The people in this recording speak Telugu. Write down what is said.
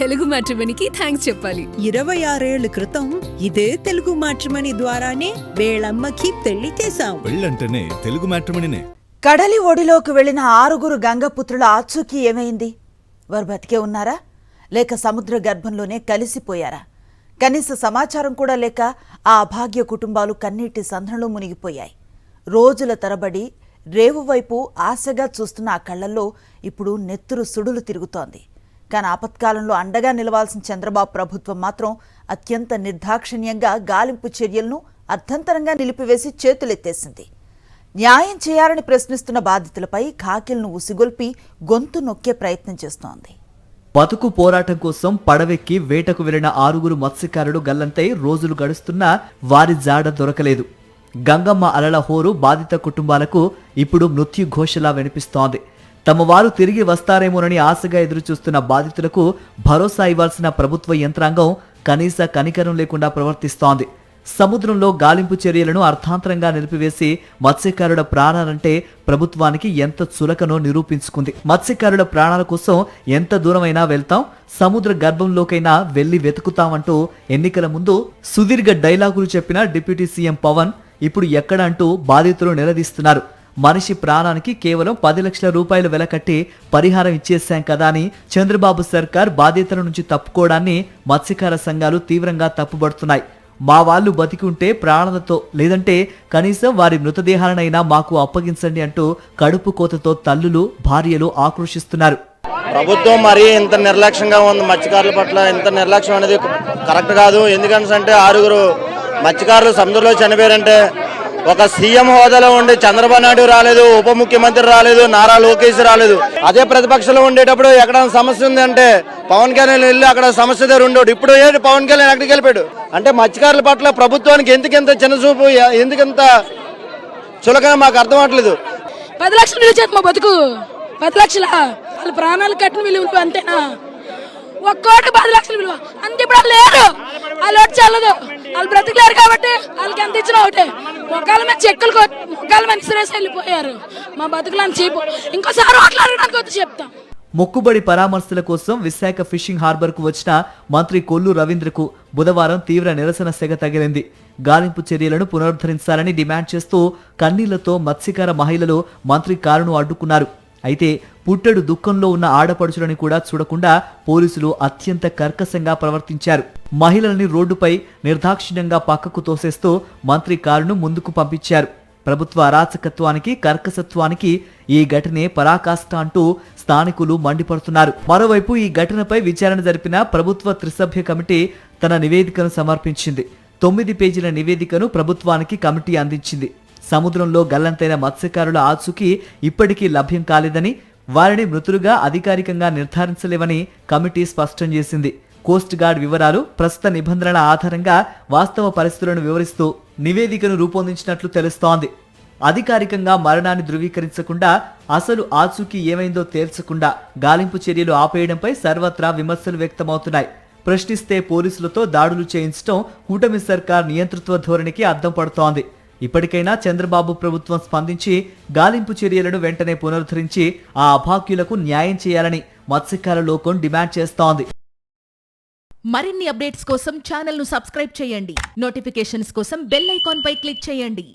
తెలుగు మ్యాట్రిమోనీకి థ్యాంక్స్ చెప్పాలి. 26 ఏళ్ల క్రితం ఇదే తెలుగు మ్యాట్రిమోనీ ద్వారానే వేళమ్మకి పెళ్లి చేశాం. పెళ్ళంటేనే తెలుగు మ్యాట్రిమోనీనే. కడలి ఒడిలోకి వెళ్లిన 6 గంగపుత్రుల ఆచూకీ ఏమైంది? వారు బతికే ఉన్నారా లేక సముద్ర గర్భంలోనే కలిసిపోయారా? కనీస సమాచారం కూడా లేక ఆ అభాగ్య కుటుంబాలు కన్నీటి సంద్రంలో మునిగిపోయాయి. రోజుల తరబడి రేవు వైపు ఆశగా చూస్తున్న ఆ కళ్లల్లో ఇప్పుడు నెత్తురు సుడులు తిరుగుతోంది. కానీ ఆపత్కాలంలో అండగా నిలవాల్సిన చంద్రబాబు ప్రభుత్వం మాత్రం అత్యంత నిర్దాక్షిణ్యంగా గాలింపు చర్యలను అర్థంతరంగా నిలిపివేసి చేతులెత్తేసింది. న్యాయం చేయాలని ప్రశ్నిస్తున్న బాధితులపై ఖాకీలను ఉసిగొల్పి గొంతు నొక్కే ప్రయత్నం చేస్తోంది. బతుకు పోరాటం కోసం పడవెక్కి వేటకు వెళ్లిన 6 మత్స్యకారులు గల్లంతై రోజులు గడుస్తున్నా వారి జాడ దొరకలేదు. గంగమ్మ అలల హోరు బాధిత కుటుంబాలకు ఇప్పుడు మృత్యుఘోషలా వినిపిస్తోంది. తమ వారు తిరిగి వస్తారేమోనని ఆశగా ఎదురుచూస్తున్న బాధితులకు భరోసా ఇవ్వాల్సిన ప్రభుత్వ యంత్రాంగం కనీస కనికరం లేకుండా ప్రవర్తిస్తోంది. సముద్రంలో గాలింపు చర్యలను అర్థాంతరంగా నిలిపివేసి మత్స్యకారుల ప్రాణాలంటే ప్రభుత్వానికి ఎంత చులకనో నిరూపించుకుంది. మత్స్యకారుల ప్రాణాల కోసం ఎంత దూరమైనా వెళ్తాం, సముద్ర గర్భంలోకైనా వెళ్లి వెతుకుతామంటూ ఎన్నికల ముందు సుదీర్ఘ డైలాగులు చెప్పిన డిప్యూటీ సీఎం పవన్ ఇప్పుడు ఎక్కడ అంటూ బాధితులు నిలదీస్తున్నారు. మనిషి ప్రాణానికి కేవలం 10 లక్షల రూపాయలు వెల కట్టి పరిహారం ఇచ్చేశాం కదా అని చంద్రబాబు సర్కార్ బాధ్యతల నుంచి తప్పుకోవడాన్ని మత్స్యకార సంఘాలు తీవ్రంగా తప్పుబడుతున్నాయి. మా వాళ్ళు బతికి ఉంటే ప్రాణాలతో, లేదంటే కనీసం వారి మృతదేహాలనైనా మాకు అప్పగించండి అంటూ కడుపు కోతతో తల్లులు భార్యలు ఆక్రోశిస్తున్నారు. ప్రభుత్వం మరీ ఇంత నిర్లక్ష్యంగా ఉంది మత్స్యకారుల పట్ల. ఇంత నిర్లక్ష్యం అనేది కరెక్ట్ కాదు. ఎందుకంటే 6 మత్స్యకారులు సముద్రంలో చనిపోయారంటే ఒక సీఎం హోదాలో ఉండి చంద్రబాబు నాయుడు రాలేదు, ఉప ముఖ్యమంత్రి రాలేదు, నారా లోకేష్ రాలేదు. అదే ప్రతిపక్షంలో ఉండేటప్పుడు ఎక్కడ సమస్య ఉంది అంటే పవన్ కళ్యాణ్ వెళ్ళి అక్కడ సమస్య దగ్గర ఉండేవాడు. ఇప్పుడు ఏంటి పవన్ కళ్యాణ్ ఎక్కడికి వెళ్ళిపోయాడు అంటే మత్స్యకారుల పట్ల ప్రభుత్వానికి ఎందుకంత చిన్నచూపు, ఎందుకంత చులకన మాకు అర్థం అవట్లేదు. 10 లక్షలు నిలిచేది మా బతుకు. 10 లక్షల వాళ్ళ ప్రాణాలు కట్టిన విలువ అంతేనా? 1 కోటి 10 లక్షల విలువ అంతే. ఇప్పుడు వాళ్ళు లేరు, వాళ్ళు వచ్చి చల్లదు, వాళ్ళు బ్రతికలేరు కాబట్టి వాళ్ళకి ఎంత ఇచ్చినా ఒకటే. మొక్కల మీద చెక్కులు మొక్కల మీద సిరేసి వెళ్ళిపోయారు. మా బతుకులను చీపు. ఇంకోసారి మాట్లాడడానికి వచ్చి చెప్తాం. మొక్కుబడి పరామర్శల కోసం విశాఖ ఫిషింగ్ హార్బర్ కు వచ్చిన మంత్రి కొల్లు రవీంద్రకు బుధవారం తీవ్ర నిరసన సెగ తగిలింది. గాలింపు చర్యలను పునరుద్ధరించాలని డిమాండ్ చేస్తూ కన్నీళ్లతో మత్స్యకార మహిళలు మంత్రి కారును అడ్డుకున్నారు. అయితే పుట్టెడు దుఃఖంలో ఉన్న ఆడపడుచులని కూడా చూడకుండా పోలీసులు అత్యంత కర్కశంగా ప్రవర్తించారు. మహిళల్ని రోడ్డుపై నిర్దాక్షిణ్యంగా పక్కకు తోసేస్తూ మంత్రి కారును ముందుకు పంపించారు. ప్రభుత్వ అరాచకత్వానికి, కర్కశత్వానికి ఈ ఘటనే పరాకాష్ట అంటూ స్థానికులు మండిపడుతున్నారు. మరోవైపు ఈ ఘటనపై విచారణ జరిపిన ప్రభుత్వ త్రిసభ్య కమిటీ తన నివేదికను సమర్పించింది. 9 పేజీల నివేదికను ప్రభుత్వానికి కమిటీ అందించింది. సముద్రంలో గల్లంతైన మత్స్యకారుల ఆచూకీ ఇప్పటికీ లభ్యం కాలేదని, వారిని మృతులుగా అధికారికంగా నిర్ధారించలేవని కమిటీ స్పష్టం చేసింది. కోస్ట్ గార్డ్ వివరాలు, ప్రస్తుత నిబంధనల ఆధారంగా వాస్తవ పరిస్థితులను వివరిస్తూ నివేదికను రూపొందించినట్లు తెలుస్తోంది. అధికారికంగా మరణాన్ని ధృవీకరించకుండా, అసలు ఆచూకీ ఏమైందో తేల్చకుండా గాలింపు చర్యలు ఆపేయడంపై సర్వత్రా విమర్శలు వ్యక్తమవుతున్నాయి. ప్రశ్నిస్తే పోలీసులతో దాడులు చేయించడం కూటమి సర్కార్ నియంతృత్వ ధోరణికి అద్దం పడుతోంది. ఇప్పటికైనా చంద్రబాబు ప్రభుత్వం స్పందించి గాలింపు చర్యలను వెంటనే పునరుద్ధరించి ఆ అభాగ్యులకు న్యాయం చేయాలని మత్స్యకార లోకం డిమాండ్ చేస్తోంది. మరిన్ని అప్డేట్స్ కోసం ఛానల్ ను సబ్స్క్రైబ్ చేయండి. నోటిఫికేషన్స్ కోసం బెల్ ఐకాన్ పై క్లిక్ చేయండి.